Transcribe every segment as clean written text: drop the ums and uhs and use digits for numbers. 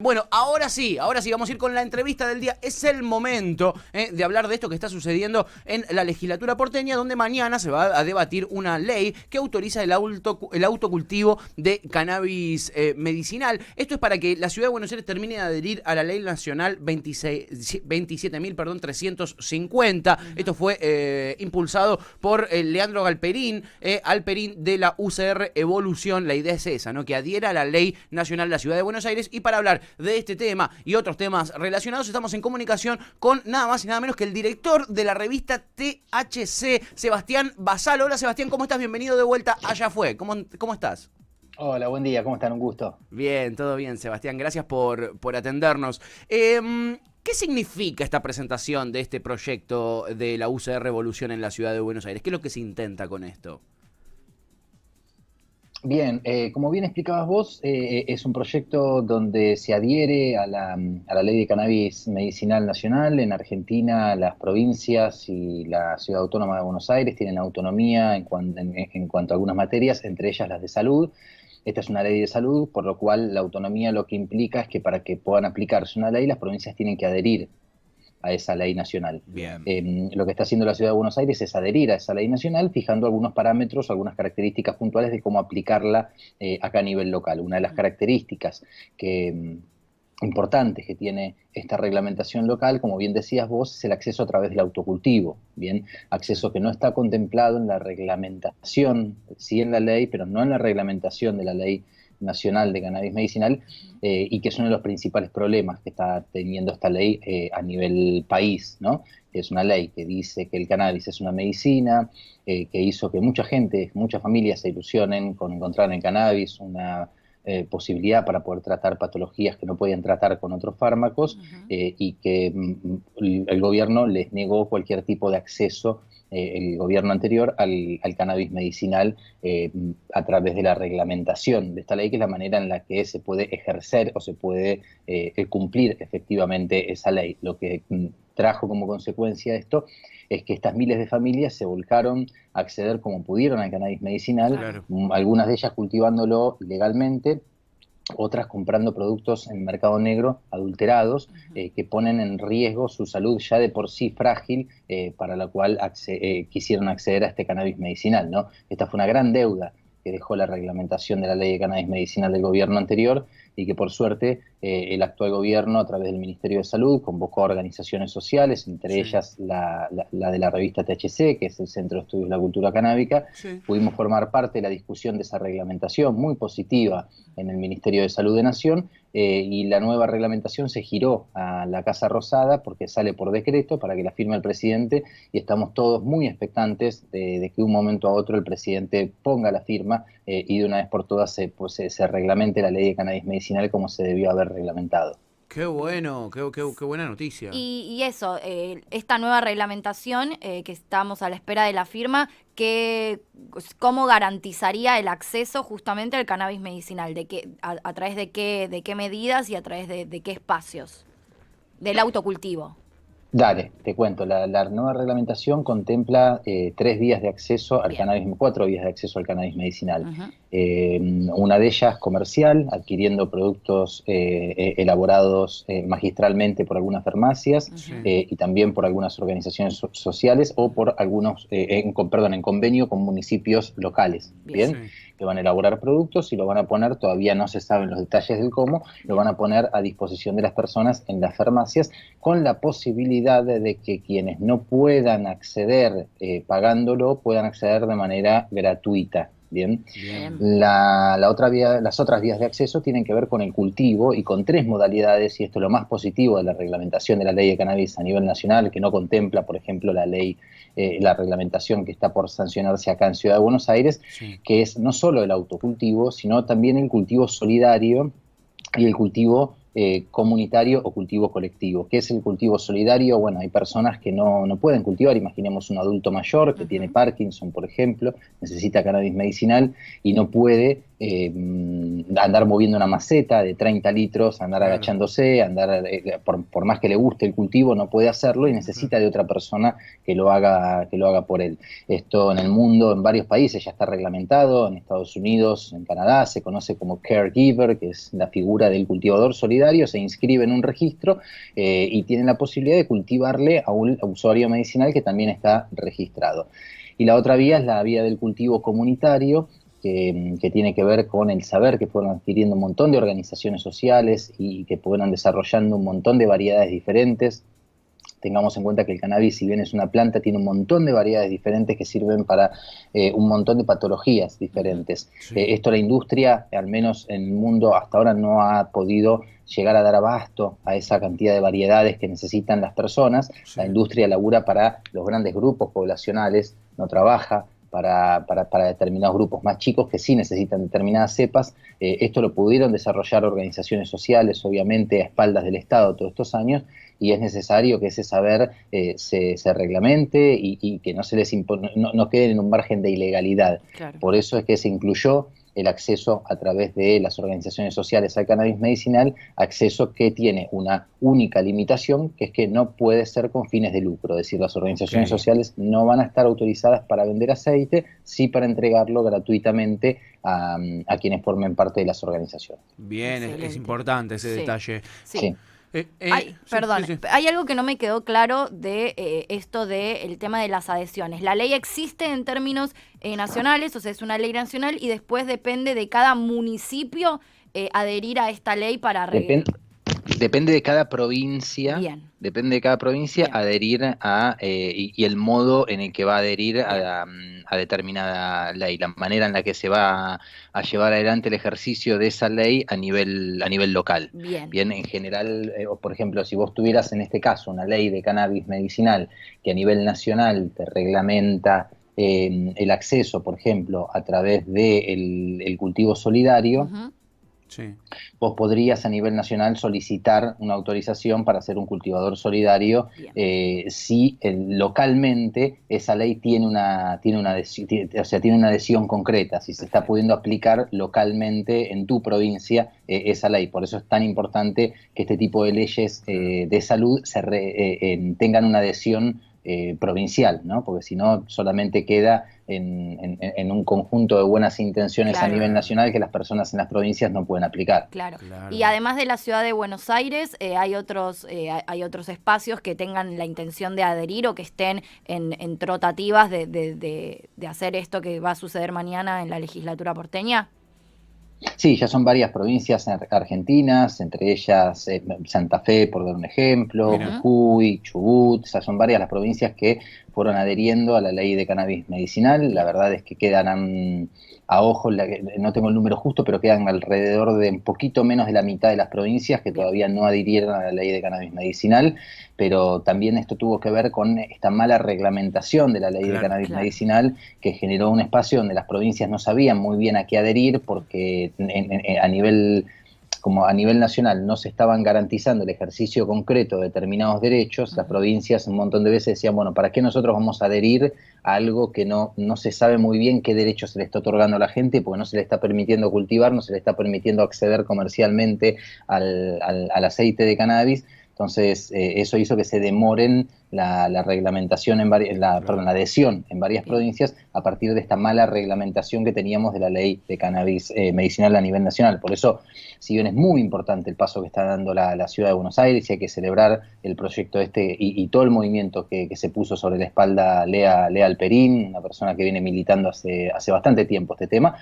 Bueno, ahora sí, vamos a ir con la entrevista del día. Es el momento de hablar de esto que está sucediendo en la legislatura porteña, donde mañana se va a debatir una ley que autoriza el autocultivo de cannabis medicinal. Esto es para que la Ciudad de Buenos Aires termine de adherir a la ley nacional 27.350. Esto fue impulsado por Leandro Galperín, de la UCR Evolución. La idea es esa, ¿no? Que adhiera a la ley nacional de la Ciudad de Buenos Aires. Y para hablar de este tema y otros temas relacionados, estamos en comunicación con nada más y nada menos que el director de la revista THC, Sebastián Basal. Hola Sebastián, ¿cómo estás? Bienvenido de vuelta a Ya Fue. ¿Cómo estás? Hola, buen día, ¿cómo están? Un gusto. Bien, todo bien, Sebastián. Gracias por atendernos. ¿Qué significa esta presentación de este proyecto de la UCR Evolución en la Ciudad de Buenos Aires? ¿Qué es lo que se intenta con esto? Bien, como bien explicabas vos, es un proyecto donde se adhiere a la ley de cannabis medicinal nacional. En Argentina, las provincias y la Ciudad Autónoma de Buenos Aires tienen autonomía en cuanto a algunas materias, entre ellas las de salud. Esta es una ley de salud, por lo cual la autonomía lo que implica es que para que puedan aplicarse una ley, las provincias tienen que adherir a esa ley nacional. Bien. Lo que está haciendo la Ciudad de Buenos Aires es adherir a esa ley nacional, fijando algunos parámetros, algunas características puntuales de cómo aplicarla acá a nivel local. Una de las características importantes que tiene esta reglamentación local, como bien decías vos, es el acceso a través del autocultivo, ¿bien? Acceso que no está contemplado en la reglamentación, sí en la ley, pero no en la reglamentación de la ley nacional de cannabis medicinal, y que es uno de los principales problemas que está teniendo esta ley a nivel país, ¿no? Es una ley que dice que el cannabis es una medicina, que hizo que mucha gente, muchas familias se ilusionen con encontrar en el cannabis una posibilidad para poder tratar patologías que no podían tratar con otros fármacos, y que el gobierno les negó cualquier tipo de acceso, el gobierno anterior, al cannabis medicinal a través de la reglamentación de esta ley, que es la manera en la que se puede ejercer o se puede cumplir efectivamente esa ley. Lo que trajo como consecuencia esto es que estas miles de familias se volcaron a acceder como pudieron al cannabis medicinal, Claro. Algunas de ellas cultivándolo ilegalmente, otras comprando productos en el mercado negro adulterados, que ponen en riesgo su salud ya de por sí frágil, para la cual quisieron acceder a este cannabis medicinal, ¿no? Esta fue una gran deuda que dejó la reglamentación de la ley de cannabis medicinal del gobierno anterior, y que por suerte el actual gobierno, a través del Ministerio de Salud, convocó a organizaciones sociales, entre ellas la de la revista THC, que es el Centro de Estudios de la Cultura Canábica. Pudimos formar parte de la discusión de esa reglamentación muy positiva en el Ministerio de Salud de Nación, y la nueva reglamentación se giró a la Casa Rosada porque sale por decreto para que la firme el presidente, y estamos todos muy expectantes de que de un momento a otro el presidente ponga la firma y de una vez por todas se reglamente la ley de cannabis medicinal como se debió haber reglamentado. Qué bueno, qué buena noticia. Y eso, esta nueva reglamentación que estamos a la espera de la firma, ¿cómo garantizaría el acceso justamente al cannabis medicinal? ¿A través de qué medidas y a través de qué espacios? Del autocultivo. Dale, te cuento. La nueva reglamentación contempla 3 vías de acceso al cannabis, 4 vías de acceso al cannabis medicinal. Una de ellas comercial, adquiriendo productos elaborados magistralmente por algunas farmacias, y también por algunas organizaciones sociales, o por algunos, en convenio con municipios locales, ¿bien? Que van a elaborar productos y lo van a poner, todavía no se saben los detalles del cómo, lo van a poner a disposición de las personas en las farmacias, con la posibilidad de que quienes no puedan acceder pagándolo, puedan acceder de manera gratuita. Bien. Las otras vías de acceso tienen que ver con el cultivo, y con 3 modalidades, y esto es lo más positivo de la reglamentación de la ley de cannabis a nivel nacional, que no contempla, por ejemplo, la reglamentación que está por sancionarse acá en Ciudad de Buenos Aires, que es no solo el autocultivo, sino también el cultivo solidario y el cultivo comunitario o cultivo colectivo. ¿Qué es el cultivo solidario? Bueno, hay personas que no pueden cultivar. Imaginemos un adulto mayor que tiene Parkinson, por ejemplo, necesita cannabis medicinal y no puede andar moviendo una maceta de 30 litros, andar Claro. agachándose, por más que le guste el cultivo, no puede hacerlo y necesita de otra persona que lo haga por él. Esto en el mundo, en varios países ya está reglamentado, en Estados Unidos, en Canadá, se conoce como caregiver, que es la figura del cultivador solidario, se inscribe en un registro y tiene la posibilidad de cultivarle a un usuario medicinal que también está registrado. Y la otra vía es la vía del cultivo comunitario, que tiene que ver con el saber que fueron adquiriendo un montón de organizaciones sociales y que fueron desarrollando un montón de variedades diferentes. Tengamos en cuenta que el cannabis, si bien es una planta, tiene un montón de variedades diferentes que sirven para un montón de patologías diferentes. Sí. Esto la industria, al menos en el mundo, hasta ahora no ha podido llegar a dar abasto a esa cantidad de variedades que necesitan las personas. Sí. La industria labura para los grandes grupos poblacionales, no trabaja para determinados grupos más chicos que sí necesitan determinadas cepas. Esto lo pudieron desarrollar organizaciones sociales, obviamente a espaldas del Estado todos estos años, y es necesario que ese saber se reglamente y que no se les no queden en un margen de ilegalidad. Claro. Por eso es que se incluyó el acceso a través de las organizaciones sociales al cannabis medicinal, acceso que tiene una única limitación, que es que no puede ser con fines de lucro. Es decir, las organizaciones sociales no van a estar autorizadas para vender aceite, sí para entregarlo gratuitamente a quienes formen parte de las organizaciones. Bien, es Excelente. importante ese Sí. detalle. Sí. Sí, Perdón, sí, sí. hay algo que no me quedó claro de esto del tema de las adhesiones. La ley existe en términos nacionales, o sea, es una ley nacional y después depende de cada municipio adherir a esta ley para... Depende de cada provincia. Bien. Depende de cada provincia Bien. adherir y el modo en el que va a adherir Bien. a determinada ley, la manera en la que se va a llevar adelante el ejercicio de esa ley a nivel local. Bien. Bien, en general, por ejemplo, si vos tuvieras en este caso una ley de cannabis medicinal que a nivel nacional te reglamenta el acceso, por ejemplo, a través del el cultivo solidario, Ujú. Sí. vos podrías a nivel nacional solicitar una autorización para ser un cultivador solidario si localmente esa ley tiene una adhesión concreta, si se está pudiendo aplicar localmente en tu provincia esa ley. Por eso es tan importante que este tipo de leyes de salud tengan una adhesión provincial, ¿no? Porque si no solamente queda en un conjunto de buenas intenciones Claro. a nivel nacional que las personas en las provincias no pueden aplicar. Claro. Claro. Y además de la ciudad de Buenos Aires, hay otros espacios que tengan la intención de adherir o que estén en tratativas de hacer esto que va a suceder mañana en la legislatura porteña. Sí, ya son varias provincias argentinas, entre ellas Santa Fe, por dar un ejemplo, Mira. Jujuy, Chubut, ya son varias las provincias que fueron adheriendo a la ley de cannabis medicinal. La verdad es que quedan a ojo, no tengo el número justo, pero quedan alrededor de un poquito menos de la mitad de las provincias que todavía no adhirieron a la ley de cannabis medicinal, pero también esto tuvo que ver con esta mala reglamentación de la ley de cannabis medicinal, que generó un espacio donde las provincias no sabían muy bien a qué adherir, porque a nivel nacional no se estaban garantizando el ejercicio concreto de determinados derechos. Las provincias un montón de veces decían, bueno, ¿para qué nosotros vamos a adherir a algo que no se sabe muy bien qué derecho se le está otorgando a la gente, porque no se le está permitiendo cultivar, no se le está permitiendo acceder comercialmente al aceite de cannabis? Entonces, eso hizo que se demoren la reglamentación la adhesión en varias provincias a partir de esta mala reglamentación que teníamos de la ley de cannabis medicinal a nivel nacional. Por eso, si bien es muy importante el paso que está dando la ciudad de Buenos Aires y hay que celebrar el proyecto y todo el movimiento que se puso sobre la espalda Lea Alperín, una persona que viene militando hace bastante tiempo este tema,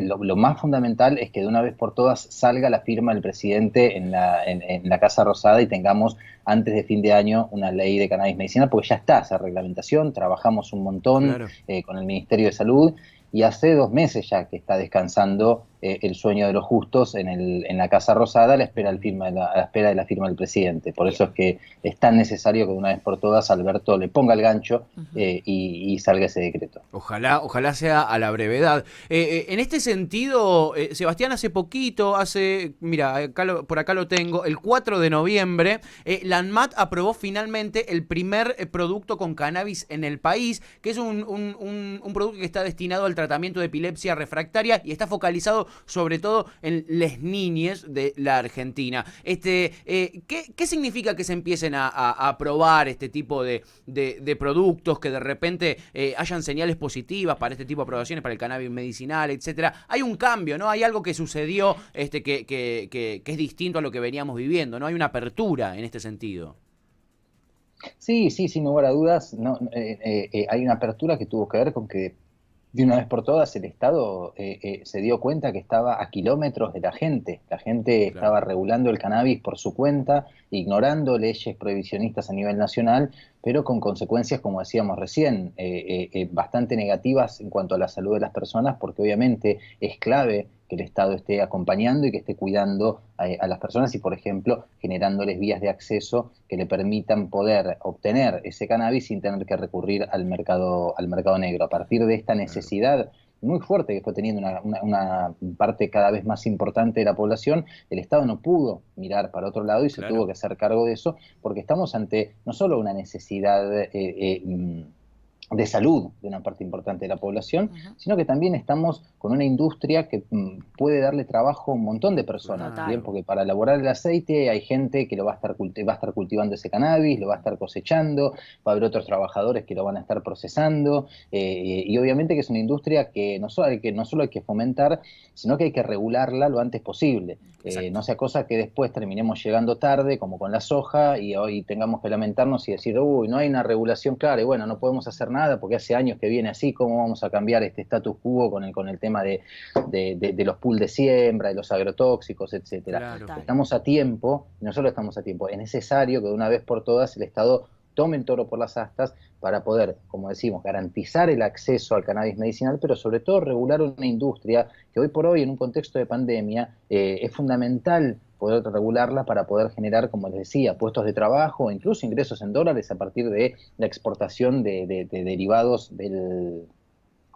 lo más fundamental es que de una vez por todas salga la firma del presidente en la Casa Rosada y tengamos antes de fin de año una ley de cannabis medicinal, porque ya está esa reglamentación, trabajamos un montón con el Ministerio de Salud y hace 2 meses ya que está descansando el sueño de los justos en la Casa Rosada a la espera de la firma del presidente. Por eso es que es tan necesario que de una vez por todas Alberto le ponga el gancho y salga ese decreto. Ojalá sea a la brevedad. En este sentido, Sebastián, hace poquito, mira, por acá lo tengo, el 4 de noviembre, la ANMAT aprobó finalmente el primer producto con cannabis en el país, que es un producto que está destinado al tratamiento de epilepsia refractaria y está focalizado sobre todo en las niñas de la Argentina. ¿Qué significa que se empiecen a probar este tipo de productos, que de repente hayan señales positivas para este tipo de aprobaciones, para el cannabis medicinal, etcétera? Hay un cambio, ¿no? Hay algo que sucedió que es distinto a lo que veníamos viviendo, ¿no? Hay una apertura en este sentido. Sí, sin lugar a dudas, no, hay una apertura que tuvo que ver con que de una vez por todas el Estado se dio cuenta que estaba a kilómetros de la gente. La gente estaba regulando el cannabis por su cuenta, ignorando leyes prohibicionistas a nivel nacional, pero con consecuencias, como decíamos recién, bastante negativas en cuanto a la salud de las personas, porque obviamente es clave que el Estado esté acompañando y que esté cuidando a las personas y, por ejemplo, generándoles vías de acceso que le permitan poder obtener ese cannabis sin tener que recurrir al mercado negro. A partir de esta necesidad muy fuerte que fue teniendo una parte cada vez más importante de la población, el Estado no pudo mirar para otro lado y se tuvo que hacer cargo de eso, porque estamos ante no solo una necesidad de salud de una parte importante de la población, sino que también estamos con una industria que puede darle trabajo a un montón de personas, ¿bien? Porque para elaborar el aceite hay gente que va a estar cultivando ese cannabis, lo va a estar cosechando, va a haber otros trabajadores que lo van a estar procesando, y obviamente que es una industria que no solo hay que fomentar, sino que hay que regularla lo antes posible. No sea cosa que después terminemos llegando tarde, como con la soja, y hoy tengamos que lamentarnos y decir, uy, no hay una regulación clara, y bueno, no podemos hacer nada porque hace años que viene así, ¿cómo vamos a cambiar este status quo con el tema de los pools de siembra, de los agrotóxicos, etcétera? Estamos a tiempo, y no solo estamos a tiempo, es necesario que de una vez por todas el Estado tome el toro por las astas para poder, como decimos, garantizar el acceso al cannabis medicinal, pero sobre todo regular una industria que hoy por hoy, en un contexto de pandemia, es fundamental poder regularla para poder generar, como les decía, puestos de trabajo, incluso ingresos en dólares a partir de la exportación de derivados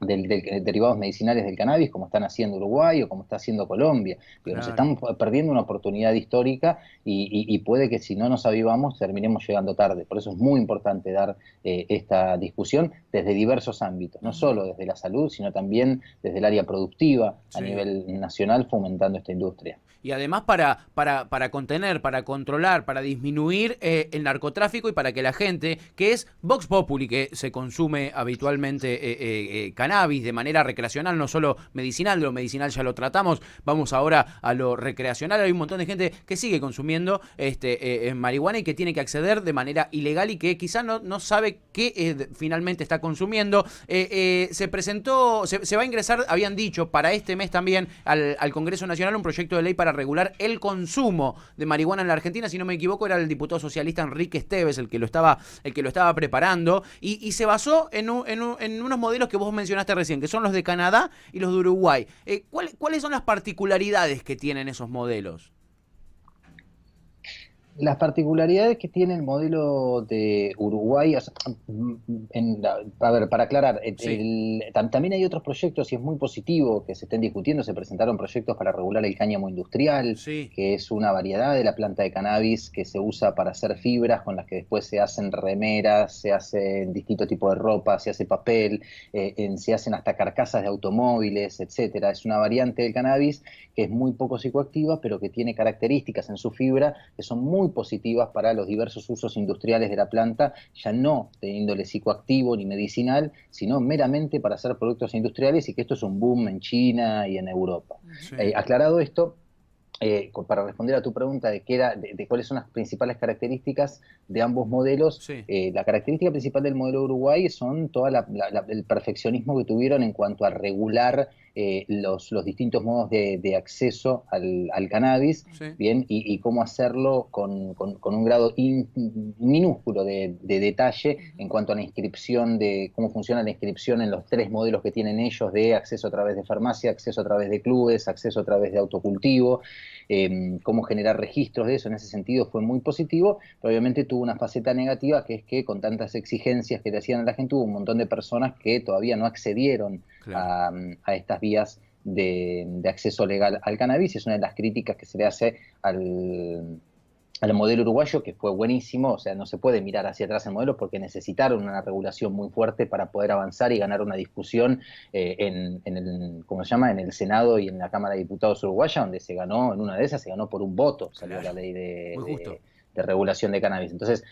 derivados medicinales del cannabis, como están haciendo Uruguay o como está haciendo Colombia. Nos estamos perdiendo una oportunidad histórica y puede que si no nos avivamos terminemos llegando tarde. Por eso es muy importante dar esta discusión desde diversos ámbitos, no solo desde la salud, sino también desde el área productiva a nivel nacional, fomentando esta industria. Y además para contener, para controlar, para disminuir el narcotráfico y para que la gente, que es Vox Populi, que se consume habitualmente cannabis de manera recreacional, no solo medicinal, lo medicinal ya lo tratamos, vamos ahora a lo recreacional. Hay un montón de gente que sigue consumiendo marihuana y que tiene que acceder de manera ilegal y que quizás no sabe qué finalmente está consumiendo. Se presentó, se va a ingresar, habían dicho, para este mes también al Congreso Nacional un proyecto de ley para regular el consumo de marihuana en la Argentina. Si no me equivoco, era el diputado socialista Enrique Esteves el que lo estaba preparando, y se basó en unos modelos que vos mencionaste recién, que son los de Canadá y los de Uruguay. ¿Cuáles son las particularidades que tienen esos modelos? Las particularidades que tiene el modelo de Uruguay, a ver, para aclarar, también hay otros proyectos y es muy positivo que se estén discutiendo. Se presentaron proyectos para regular el cáñamo industrial, que es una variedad de la planta de cannabis que se usa para hacer fibras con las que después se hacen remeras, se hacen distintos tipos de ropa, se hace papel, se hacen hasta carcasas de automóviles, etcétera. Es una variante del cannabis que es muy poco psicoactiva, pero que tiene características en su fibra que son muy positivas para los diversos usos industriales de la planta, ya no de índole psicoactivo ni medicinal, sino meramente para hacer productos industriales, y que esto es un boom en China y en Europa. Aclarado esto, para responder a tu pregunta de cuáles son las principales características de ambos modelos, la característica principal del modelo de Uruguay son todo el perfeccionismo que tuvieron en cuanto a regular los distintos modos de acceso al cannabis, Sí. bien, y cómo hacerlo con un grado minúsculo de detalle en cuanto a la inscripción, de cómo funciona la inscripción en los 3 modelos que tienen ellos de acceso a través de farmacia, acceso a través de clubes, acceso a través de autocultivo, cómo generar registros de eso. En ese sentido fue muy positivo, pero obviamente tuvo una faceta negativa, que es que con tantas exigencias que le hacían a la gente, hubo un montón de personas que todavía no accedieron a estas vías de acceso legal al cannabis. Es una de las críticas que se le hace al modelo uruguayo, que fue buenísimo. O sea, no se puede mirar hacia atrás el modelo, porque necesitaron una regulación muy fuerte para poder avanzar y ganar una discusión en el Senado y en la Cámara de Diputados uruguaya, donde se ganó, en una de esas se ganó por un voto, salió la ley de regulación de cannabis. Entonces,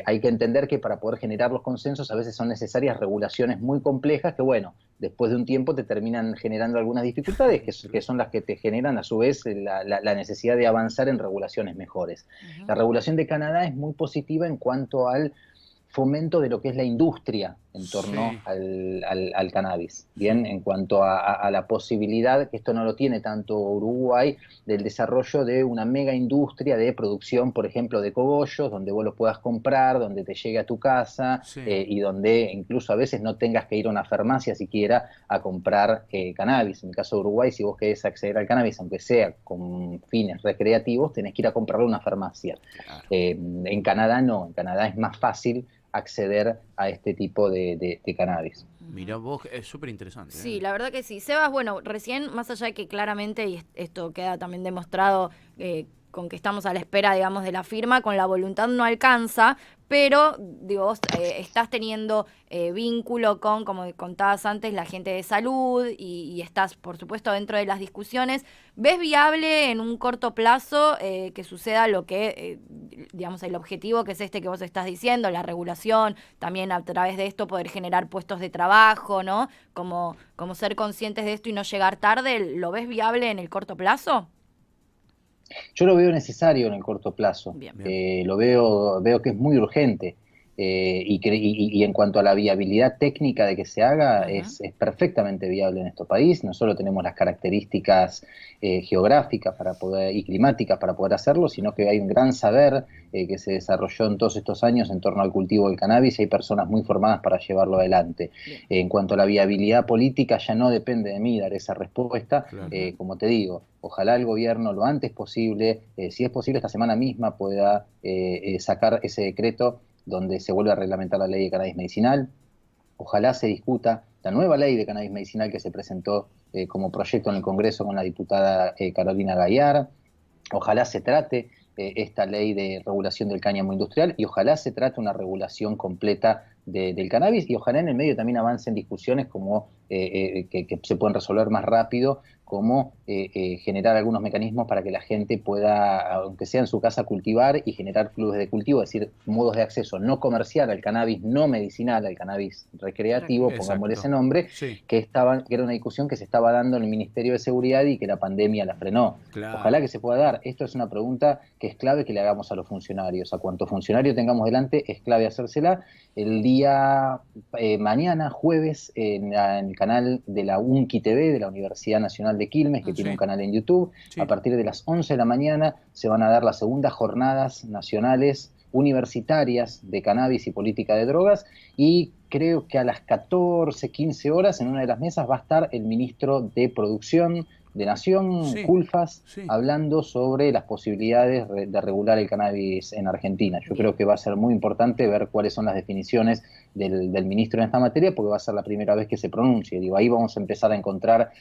hay que entender que para poder generar los consensos a veces son necesarias regulaciones muy complejas que, bueno, después de un tiempo te terminan generando algunas dificultades que son las que te generan a su vez la necesidad de avanzar en regulaciones mejores. La regulación de Canadá es muy positiva en cuanto al fomento de lo que es la industria en torno al cannabis, bien, en cuanto a la posibilidad, que esto no lo tiene tanto Uruguay, del desarrollo de una mega industria de producción, por ejemplo, de cogollos, donde vos los puedas comprar, donde te llegue a tu casa, y donde incluso a veces no tengas que ir a una farmacia siquiera a comprar cannabis. En el caso de Uruguay, si vos querés acceder al cannabis, aunque sea con fines recreativos, tenés que ir a comprarlo a una farmacia. Claro. En Canadá no, en Canadá es más fácil acceder a este tipo de cannabis. Mirá vos, es súper interesante. Sí, la verdad que sí. Sebas, bueno, recién, más allá de que claramente, y esto queda también demostrado con que estamos a la espera, digamos, de la firma, con la voluntad no alcanza, pero, digo, vos estás teniendo vínculo con, como contabas antes, la gente de salud y estás, por supuesto, dentro de las discusiones. ¿Ves viable en un corto plazo que suceda lo que, digamos, el objetivo que es este que vos estás diciendo, la regulación, también a través de esto poder generar puestos de trabajo, ¿no? Como ser conscientes de esto y no llegar tarde, ¿lo ves viable en el corto plazo? Yo lo veo necesario en el corto plazo. Lo veo que es muy urgente. Y en cuanto a la viabilidad técnica de que se haga, es perfectamente viable en nuestro país. No solo tenemos las características geográficas y climáticas para poder hacerlo, sino que hay un gran saber que se desarrolló en todos estos años en torno al cultivo del cannabis, y hay personas muy formadas para llevarlo adelante. En cuanto a la viabilidad política, ya no depende de mí dar esa respuesta. Como te digo, ojalá el gobierno lo antes posible, si es posible esta semana misma, pueda sacar ese decreto donde se vuelve a reglamentar la ley de cannabis medicinal. Ojalá se discuta la nueva ley de cannabis medicinal que se presentó como proyecto en el Congreso con la diputada Carolina Gayar. Ojalá se trate esta ley de regulación del cáñamo industrial, y ojalá se trate una regulación completa del cannabis, y ojalá en el medio también avancen discusiones como que se pueden resolver más rápido, como generar algunos mecanismos para que la gente pueda, aunque sea en su casa, cultivar y generar clubes de cultivo, es decir, modos de acceso no comercial al cannabis no medicinal, al cannabis recreativo, pongámosle ese nombre, que era una discusión que se estaba dando en el Ministerio de Seguridad y que la pandemia la frenó. Ojalá que se pueda dar. Esto es una pregunta que es clave que le hagamos a los funcionarios. A cuanto funcionario tengamos delante, es clave hacérsela. El día mañana, jueves, en el canal de la UNCI TV, de la Universidad Nacional de Quilmes, que tiene un canal en YouTube, a partir de las 11 de la mañana se van a dar las segundas jornadas nacionales universitarias de cannabis y política de drogas, y creo que a las 14, 15 horas en una de las mesas va a estar el ministro de Producción de Nación, Culfas, hablando sobre las posibilidades de regular el cannabis en Argentina. Yo creo que va a ser muy importante ver cuáles son las definiciones del ministro en esta materia, porque va a ser la primera vez que se pronuncie. Digo, ahí vamos a empezar a encontrar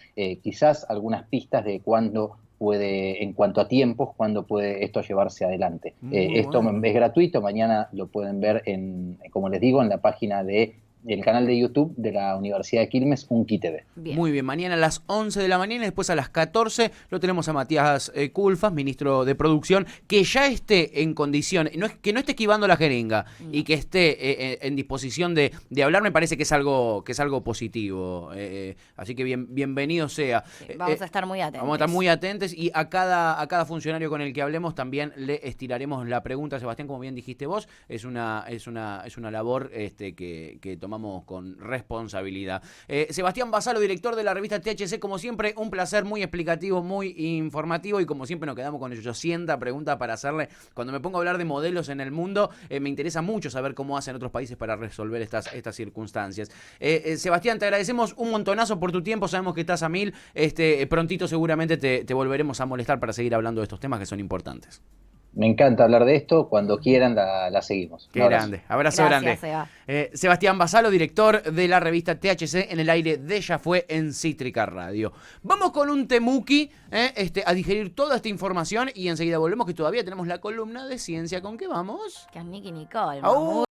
quizás algunas pistas de cuándo puede, en cuanto a tiempos, cuándo puede esto llevarse adelante. Esto es gratuito, mañana lo pueden ver como les digo, en la página del canal de YouTube de la Universidad de Quilmes, UNCI TV. Muy bien, mañana a las 11 de la mañana y después a las 14 lo tenemos a Matías Culfas, ministro de Producción, que ya esté en condición, que no esté esquivando la jeringa y que esté en disposición de hablar, me parece que es algo positivo. Así que bienvenido sea. Vamos a estar muy atentos. Vamos a estar muy atentos, y a cada funcionario con el que hablemos también le estiraremos la pregunta. Sebastián, como bien dijiste vos, es una labor que tomamos tomamos con responsabilidad. Sebastián Basalo, director de la revista THC, como siempre, un placer, muy explicativo, muy informativo, y como siempre nos quedamos con 800 preguntas para hacerle. Cuando me pongo a hablar de modelos en el mundo, me interesa mucho saber cómo hacen otros países para resolver estas circunstancias. Sebastián, te agradecemos un montonazo por tu tiempo, sabemos que estás a mil. Prontito seguramente te volveremos a molestar para seguir hablando de estos temas que son importantes. Me encanta hablar de esto, cuando quieran la seguimos. Qué grande, abrazo grande. Seba. Sebastián Basalo, director de la revista THC, en el aire de Ya Fue en Cítrica Radio. Vamos con un temuki a digerir toda esta información y enseguida volvemos, que todavía tenemos la columna de ciencia. ¿Con qué vamos? Que es Nicky Nicole. ¡Au!